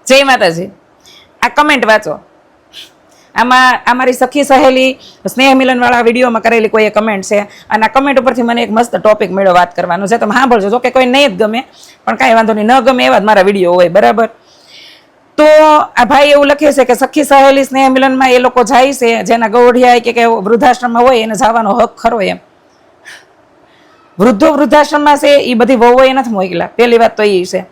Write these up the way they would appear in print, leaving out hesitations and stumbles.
જય માતાજી. આ કમેન્ટ વાંચો. આમાં અમારી સખી સહેલી સ્નેહ મિલનવાળા વિડીયોમાં કરેલી કોઈ કમેન્ટ છે અને આ કમેન્ટ ઉપરથી મને એક મસ્ત ટોપિક મળ્યો વાત કરવાનો છે. તમે સાંભળજો. જો કે કોઈ નહીં જ ગમે પણ કાંઈ વાંધો નહીં, ન ગમે એવા જ મારા વિડીયો હોય, બરાબર. તો આ ભાઈ એવું લખે છે કે સખી સહેલી સ્નેહ મિલનમાં એ લોકો જાય છે જેના ગૌઢિયા કે વૃદ્ધાશ્રમમાં હોય એને જવાનો હક ખરો એમ. વૃદ્ધો વૃદ્ધાશ્રમમાં છે એ બધી વહુઓ એ નથી મોકલા. પહેલી વાત તો એ છે.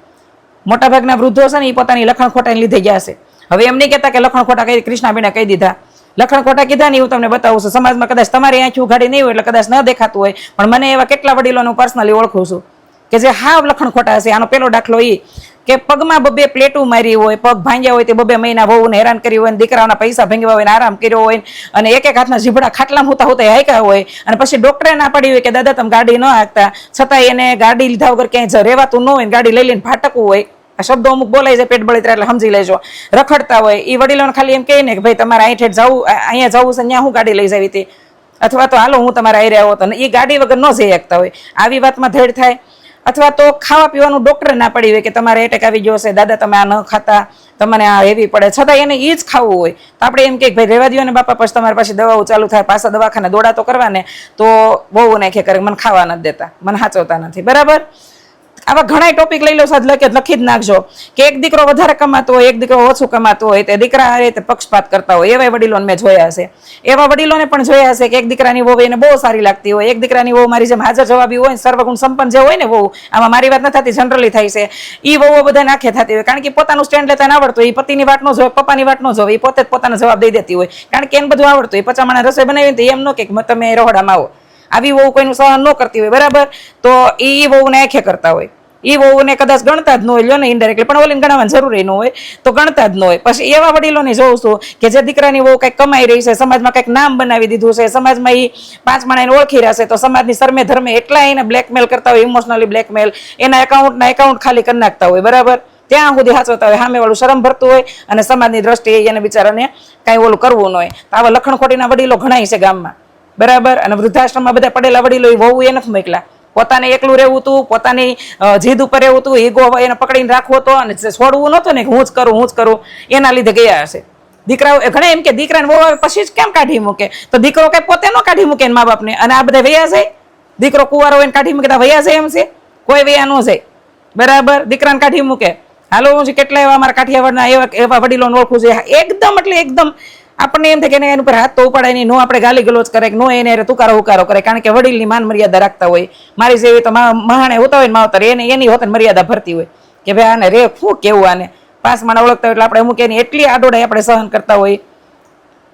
મોટાભાગના વૃદ્ધો છે ને એ પોતાની લખણ ખોટાને લીધે ગયા છે. હવે એમ નહીં કહેતા કે લખણ ખોટા કઈ કૃષ્ણાબેને કહી દીધા. લખણ ખોટા કીધા ને હું તમને બતાવું છું. સમાજમાં કદાચ તમારી આંખી ઉઘાડી નહીં હોય એટલે કદાચ ન દેખાતું હોય, પણ મને એવા કેટલા વડીલોને હું પર્સનલી ઓળખું છું કે જે હાવ લખણ ખોટા હશે. આનો પેલો દાખલો એ કે પગમાં બબે પ્લેટું મારી હોય, પગ ભાંગ્યા હોય તે બબે મહિના વહુને હેરાન કર્યું હોય, દીકરાઓના પૈસા ભાંગ્યા હોય, આરામ કર્યો હોય, અને એક એક હાથના જીભડા ખાટલામાં હોતા હોતા હાયકા હોય, અને પછી ડોક્ટરે ના પાડી હોય કે દાદા તમે ગાડી ન હાંકતા, છતાં એને ગાડી લીધા વગર ક્યાંય રહેવાતું ન હોય, ગાડી લઈ લઈને ફાટકવું હોય. આ શબ્દો અમુક બોલાય છે પેટ બળતરા એટલે સમજી લેજો. રખડતા હોય એ વડીલોને ખાલી એમ કહે ને કે ભાઈ તમારે અહીંઠેઠ જવું, અહીંયા જવું છે, ત્યાં હું ગાડી લઈ જાવી હતી, અથવા તો હાલો હું તમારે આવી રહ્યો હતો, ને એ ગાડી વગર ન જઈ શકતા હોય. આવી વાતમાં ધડ થાય. અથવા તો ખાવા પીવાનું ડોક્ટરે ના પડી હોય કે તમારે એટેક આવી ગયો છે, દાદા તમે આ ન ખાતા, તમને આ હેવી પડે, છતાં એને એ જ ખાવું હોય. તો આપણે એમ કે ભાઈ રહેવા દો ને બાપા, પછી તમારી પાસે દવાઓ ચાલુ થાય, પાછા દવાખાને દોડા તો કરવા ને, તો બહુ નાખે કરે મને ખાવા નથી દેતા, મને સાચવતા નથી, બરાબર. આવા ઘણા ટોપિક લઈ લો સાદ લખી જ નાખજો કે એક દીકરો વધારે કમાતો હોય, એક દીકરો ઓછું કમાતો હોય, તે દીકરા રીતે પક્ષપાત કરતા હોય. એવા વડીલોને મેં જોયા હશે. એવા વડીલોને પણ જોયા હશે કે એક દીકરાની વહુ એને બહુ સારી લાગતી હોય, એક દીકરાની વહુ મારી જેમ હાજર જવાબી હોય, સર્વગુણ સંપન્ન જે હોય ને વહુ, આમાં મારી વાત નથી થતી, જનરલી થાય છે. એ વહુઓ બધા નાખે થતી હોય, કારણ કે પોતાનું સ્ટેન્ડ લેતા ના આવડતું હોય, પતિની વાત ન જોવે, પપ્પાની વાત ન જોવે, એ પોતે જ પોતાનો જવાબ દઈ દેતી હોય, કારણ કે એને બધું આવડતું હોય. પચામણા રસોઈ બનાવી તો એમ ન કે તમે રહોડામાં આવો. આવી વહુ કોઈનું સહન ન કરતી હોય, બરાબર. તો એ વહુને આંખે કરતા હોય. એ વહુને કદાચ ગણતા જ ન હોય, લ્યો ને ઇન્ડાયરેક્ટલી, પણ ઓલીને ગણવાની જરૂરી ન હોય, તો ગણતા જ ન હોય. પછી એવા વડીલોને જોઉં છું કે જે દીકરાની વહુ કંઈક કમાઈ રહી છે, સમાજમાં કંઈક નામ બનાવી દીધું છે, સમાજમાં એ 5 માણસને ઓળખી રહેશે, તો સમાજની શરમે ધર્મે એટલા એને બ્લેકમેલ કરતા હોય, ઇમોશનલી બ્લેકમેલ, એના એકાઉન્ટ ખાલી કરી નાખતા હોય, બરાબર. ત્યાં સુધી સાચવતા હોય, સામે વાળું શરમ ભરતું હોય, અને સમાજની દ્રષ્ટિએ એને બિચારાને કાંઈ ઓલું કરવું ન હોય. તો આવા લખણ ખોટીના વડીલો ઘણા છે ગામમાં, બરાબર. અને વૃદ્ધાશ્રમમાં બધા પડેલા વડીલો એ વહુ એ નથી મોકલા. પોતાને એકલું રહેવું હતું, પોતાની જીદ ઉપર રહેવું હતું, ઈગો એને પકડીને રાખવો હતો, અને છોડવું નહોતું ને કે હું જ કરું, એના લીધે ગયા હશે. દીકરાઓ ઘણા એમ કે દીકરાને વહુ આવે પછી જ કેમ કાઢી મૂકે, તો દીકરો કઈ પોતે ન કાઢી મૂકે મા બાપને, અને આ બધા વૈયા જાય. દીકરો કુંવારો હોય કાઢી મૂકે વૈયા જાય એમ છે? કોઈ વૈયા ન જાય, બરાબર. દીકરાને કાઢી મૂકે. હાલો હું કેટલા એવા અમારા કાઠિયાવાડના એવા વડીલોને ઓળખું છે, એકદમ એટલે એકદમ આપણને એમ થાય કે એની ઉપર હાથ તો ઉપાડાય નહીં, નો આપણે ગાલી ગલોચ કરે, નો એને તુકારો હુકારો કરે, કારણ કે વડીલની માન મર્યાદા રાખતા હોય. મારી જેવી તો મહાણે હોતા હોય ને માવતર, એની હોત મર્યાદા ભરતી હોય કે ભાઈ આને રે શું કેવું, આને 5 માણસ ઓળખતા હોય એટલે આપણે અમુક એની એટલી આડોડાઈ આપણે સહન કરતા હોય.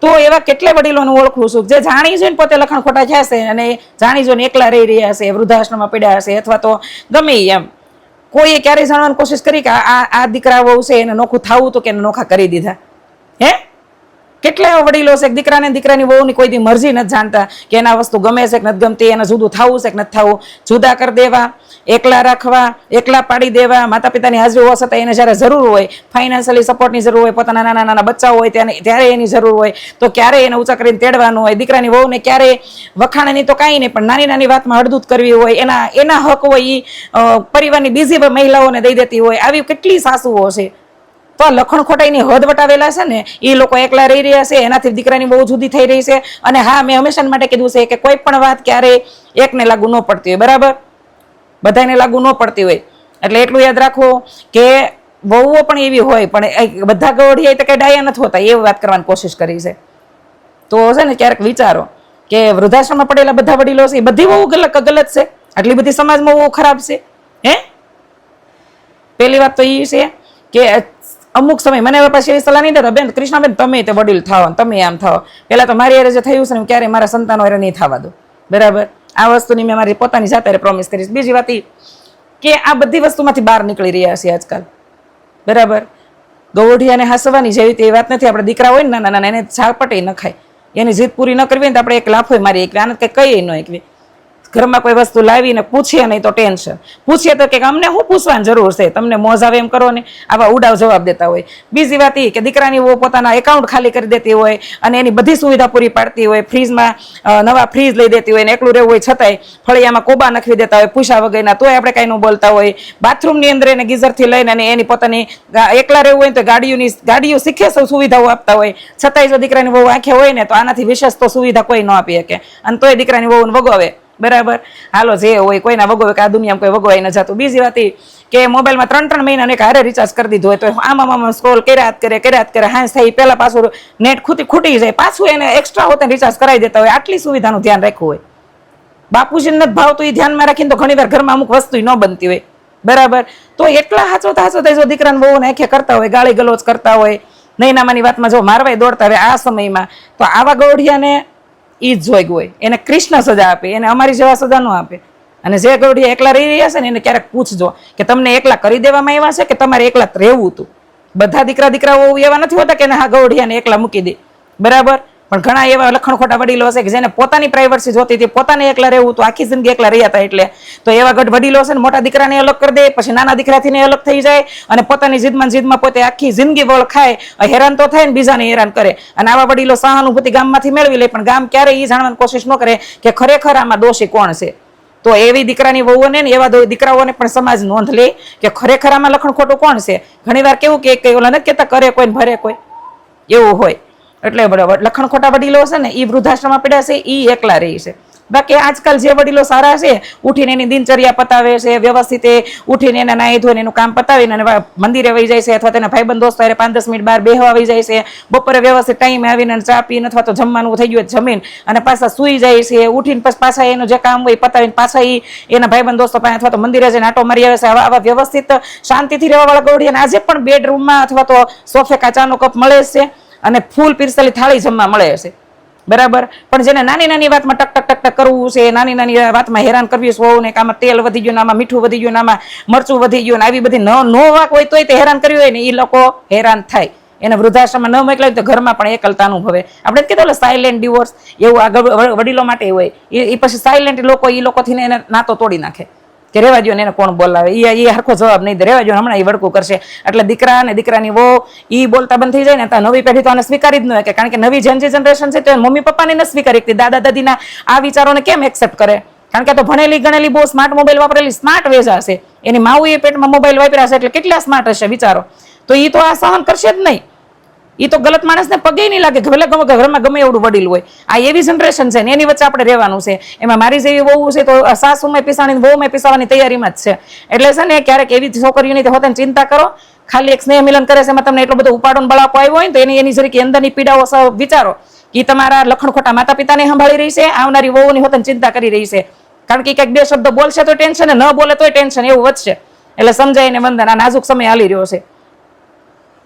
તો એવા કેટલા વડીલોને ઓળખું છું જે જાણી જોઈને પોતે લખણ ખોટા થયા છે, અને જાણી જોઈને એકલા રહી રહ્યા છે, વૃદ્ધાશ્રમમાં પડ્યા હશે, અથવા તો ગમે એમ. કોઈએ ક્યારેય જાણવાની કોશિશ કરી કે આ દીકરા વહુ છે એને નોખું થવું તો કે એને નોખા કરી દીધા? હે, કેટલા એવા વડીલો છે દીકરાને દીકરાની વહુની કોઈ દી મરજી નથી જાણતા કે એના વસ્તુ ગમે છે કે નથી ગમતી, એને જુદું થવું છે કે નથી થવું, જુદા કરી દેવા, એકલા રાખવા, એકલા પાડી દેવા. માતા પિતાની હાજરી હોવા છતાં એને જ્યારે જરૂર હોય, ફાઇનાન્શિયલી સપોર્ટની જરૂર હોય, પોતાના નાના નાના બચ્ચાઓ હોય ત્યારે એની જરૂર હોય, તો ક્યારે એને ઊંચા કરીને તેડવાનું હોય. દીકરાની વહુને ક્યારે વખાણની તો કાંઈ નહીં, પણ નાની નાની વાતમાં હળદૂત કરવી હોય, એના હક હોય એ પરિવારની બીજી મહિલાઓને દઈ દેતી હોય. આવી કેટલી સાસુઓ છે. તો આ લખણ ખોટાઈની હદ વટાવેલા છે ને, એ લોકો એકલા રહી રહ્યા છે, એનાથી દીકરાની બહુ જુદી થઈ રહી છે. અને હા, મેં હંમેશા માટે કીધું છે કે કોઈ પણ વાત ક્યારેય એકને લાગુ ન પડતી હોય, બરાબર, બધાને લાગુ ન પડતી હોય. એટલે એટલું યાદ રાખો કે વહુઓ પણ એવી હોય, પણ બધા ગવડિયા તો કઈ ડાયા નથી હોતા, એવી વાત કરવાની કોશિશ કરી છે. તો છે ને ક્યારેક વિચારો કે વૃદ્ધાશ્રમમાં પડેલા બધા વડીલો છે એ બધી બહુ ગલત છે? આટલી બધી સમાજમાં બહુ ખરાબ છે? હે, પહેલી વાત તો એ છે કે અમુક સમય મને હવે પાછી એવી સલાહ નહીં દેતા, બેન કૃષ્ણાબેન તમે તે વડીલ થાવ, તમે આમ થાવ. પેલા તો મારી હારે જે થયું છે ને ક્યારે મારા સંતાનો હારે નહીં થવા દો, બરાબર. આ વસ્તુની મેં મારી પોતાની જાતે પ્રોમિસ કરીશ. બીજી વાત એ કે આ બધી વસ્તુમાંથી બહાર નીકળી રહ્યા છે આજકાલ, બરાબર. ગૌઢિયાને હાસવાની જેવી તે વાત નથી. આપણે દીકરા હોય ને નાના એને ઝાપટે ન ખાય, એની જીદ પૂરી ન કરવી ને તો આપણે એક લાફો મારી એકવી, આને કંઈ કહીએ ન એકવી. ઘરમાં કોઈ વસ્તુ લાવીને પૂછીએ નહીં તો ટેન્શન, પૂછીએ તો કે અમને શું પૂછવાની જરૂર છે, તમને મોજ આવે એમ કરો ને, આવા ઉડાવ જવાબ દેતા હોય. બીજી વાત એ કે દીકરાની વહુ પોતાના એકાઉન્ટ ખાલી કરી દેતી હોય અને એની બધી સુવિધા પૂરી પાડતી હોય, ફ્રીજમાં નવા ફ્રીજ લઈ દેતી હોય ને એકલું રહેવું હોય છતાંય ફળિયામાં કોબા નખવી દેતા હોય પૂછા વગરના, તોય આપણે કાંઈ ન બોલતા હોય. બાથરૂમની અંદર એને ગીઝરથી લઈને અને એની પોતાની એકલા રહેવું હોય તો ગાડીઓ શીખે સુવિધાઓ આપતા હોય, છતાંય જો દીકરાની વહુ આંખે હોય ને તો આનાથી વિશેષ તો સુવિધા કોઈ ન આપી શકે, અને તોય દીકરાની વહુને વગોવે. બરાબર, હાલો જે હોય કોઈના વગોવે કે આ દુનિયામાં કોઈ વગોવાઈ ન જતું. બીજી વાત એ કે મોબાઈલમાં 3-3 મહિનાને એક હારે રિચાર્જ કરી દીધું હોય તો આમાં સ્ક્રોલ કર્યા કરે હાંસ થાય પહેલા પાછું નેટ ખૂટી જાય, પાછું એને એક્સ્ટ્રા હોતે રિચાર્જ કરાવી દેતા હોય. આટલી સુવિધાનું ધ્યાન રાખવું હોય. બાપુજીને નથી ભાવતું એ ધ્યાનમાં રાખીને તો ઘણી વાર ઘરમાં અમુક વસ્તુ ન બનતી હોય. બરાબર, તો એટલા હાચોતા જો દીકરાને બહુ આંખે કરતા હોય, ગાળી ગલોચ કરતા હોય, નૈનામાની વાતમાં જો મારવાય દોડતા હોય આ સમયમાં, તો આવા ગૌઢિયાને ઈ જ જોઈ હોય, એને કૃષ્ણ સજા આપે, એને અમારી જેવા સજા ન આપે. અને જે ગૌઢિયા એકલા રહી રહ્યા છે ને એને ક્યારેક પૂછજો કે તમને એકલા કરી દેવામાં આવ્યા છે કે તમારે એકલા રહેવું હતું. બધા દીકરાઓ એવા નથી હોતા કે હા ગૌઢિયાને એકલા મૂકી દે. બરાબર, પણ ઘણા એવા લખણ ખોટા વડીલો છે કે જેને પોતાની પ્રાઇવસી જોતી હતી, પોતાને એકલા રહેવું તો આખી જિંદગી એકલા રહ્યા હતા. એટલે તો એવા વડીલો છે ને મોટા દીકરાને અલગ કરી દે, પછી નાના દીકરાથી અલગ થઈ જાય અને પોતાની જીદમાં પોતે આખી જિંદગી વળ ખાય, હેરાન તો થાય ને બીજાને હેરાન કરે. અને આવા વડીલો સહાનુભૂતિ ગામમાંથી મેળવી લે, પણ ગામ ક્યારેય એ જાણવાની કોશિશ ન કરે કે ખરેખર આમાં દોષી કોણ છે. તો એવી દીકરાની વહુઓને ને એવા દીકરાઓને પણ સમાજ નોંધ લે કે ખરેખર આમાં લખણ ખોટું કોણ છે. ઘણી વાર કેવું કે ઓલા નથી કહેતા કરે કોઈ ભરે કોઈ, એવું હોય. એટલે બરાબર લખણ ખોટા વડીલો છે ને એ વૃદ્ધાશ્રમમાં પડ્યા છે, એ એકલા રહી છે. બાકી આજકાલ જે વડીલો સારા છે, ઉઠીને એની દિનચર્યા પતાવે છે, વ્યવસ્થિત ઉઠીને એને નાહી ધોઈને એનું કામ પતાવીને અને મંદિરે વહી જાય છે, અથવા તેના ભાઈબંધ દોસ્તો 5-10 મિનિટ બહાર બેહવા આવી જાય છે, બપોરે વ્યવસ્થિત ટાઈમે આવીને ચા પીને અથવા તો જમવાનું થઈ ગયું જમીન અને પાછા સુઈ જાય છે. ઉઠીને પછી પાછા એનું જે કામ હોય પતાવીને પાછા એના ભાઈબંધ દોસ્તો પાસે અથવા તો મંદિરે જઈને આટો મારી આવે છે. આવા વ્યવસ્થિત શાંતિથી રહેવાવાળા ગૌઢિયાને આજે પણ બેડરૂમમાં અથવા તો સોફે કાચાનો કપ મળે છે અને ફૂલ પીરસેલી થાળી જમવા મળે છે. બરાબર, પણ જેને નાની નાની વાતમાં ટક કરવું છે, નાની નાની વાતમાં હેરાન કરવી છે, વહુને કે આમાં તેલ વધી ગયું, આમાં મીઠું વધી ગયું, આમાં મરચું વધી ગયું, આવી બધી નો વાક હોય તોય તે હેરાન કર્યું હોય ને એ લોકો હેરાન થાય. એને વૃદ્ધાશ્રમમાં ન મોકલાય તો ઘરમાં પણ એકલતા અનુભવે. આપણે કીધું સાયલેન્ટ ડિવોર્સ એવું આ વડીલો માટે હોય. એ પછી સાયલેન્ટ લોકો એ લોકોથી એને નાતો તોડી નાખે કે રેવા દો ને એને કોણ બોલાવે, એ હરખો જવાબ નહીં દે, રેવા દો હમણાં એ વડકું કરશે. એટલે દીકરા અને દીકરાની વહુ એ બોલતા બંધ થઈ જાય ને તો નવી પેઢી તો આને સ્વીકારી જ ન શકે. કારણ કે નવી જનરેશન છે તો મમ્મી પપ્પાને ન સ્વીકારી શકતી, દાદા દાદીના આ વિચારોને કેમ એક્સેપ્ટ કરે? કારણ કે તો ભણેલી ગણેલી બહુ સ્માર્ટ મોબાઈલ વાપરેલી સ્માર્ટ વેજા છે, એની માવું એ પેટમાં મોબાઈલ વાપર્યા છે એટલે કેટલા સ્માર્ટ હશે વિચારો. તો એ તો આ સહન કરશે જ નહીં. એ તો ગલત માણસને પગે નહીં લાગે, ભલે ઘરમાં ગમે એવડું વડીલ હોય. આ એવી જનરેશન છે ને એની વચ્ચે આપણે રહેવાનું છે. એમાં મારી જેવી વહુ છે તો સાસુમાં પીસાણી વહુમાં પીસાવાની તૈયારીમાં જ છે. એટલે છે ને ક્યારેક એવી છોકરીઓની હોતે ચિંતા કરો, ખાલી એક સ્નેહ મિલન કરે છે એમાં તમને એટલો બધો ઉપાડો બળાપો આવ્યો હોય ને તો એની જરીક અંદરની પીડાઓ વિચારો કે તમારા લખણ ખોટા માતા પિતાને સંભાળી રહી છે, આવનારી વહુની હોતે ચિંતા કરી રહી છે. કારણ કે કંઈક બે શબ્દ બોલશે તો ટેન્શન, ન બોલે તોય ટેન્શન, એવું વધશે. એટલે સમજાઈને વંદન, આ નાજુક સમય હાલી રહ્યો છે.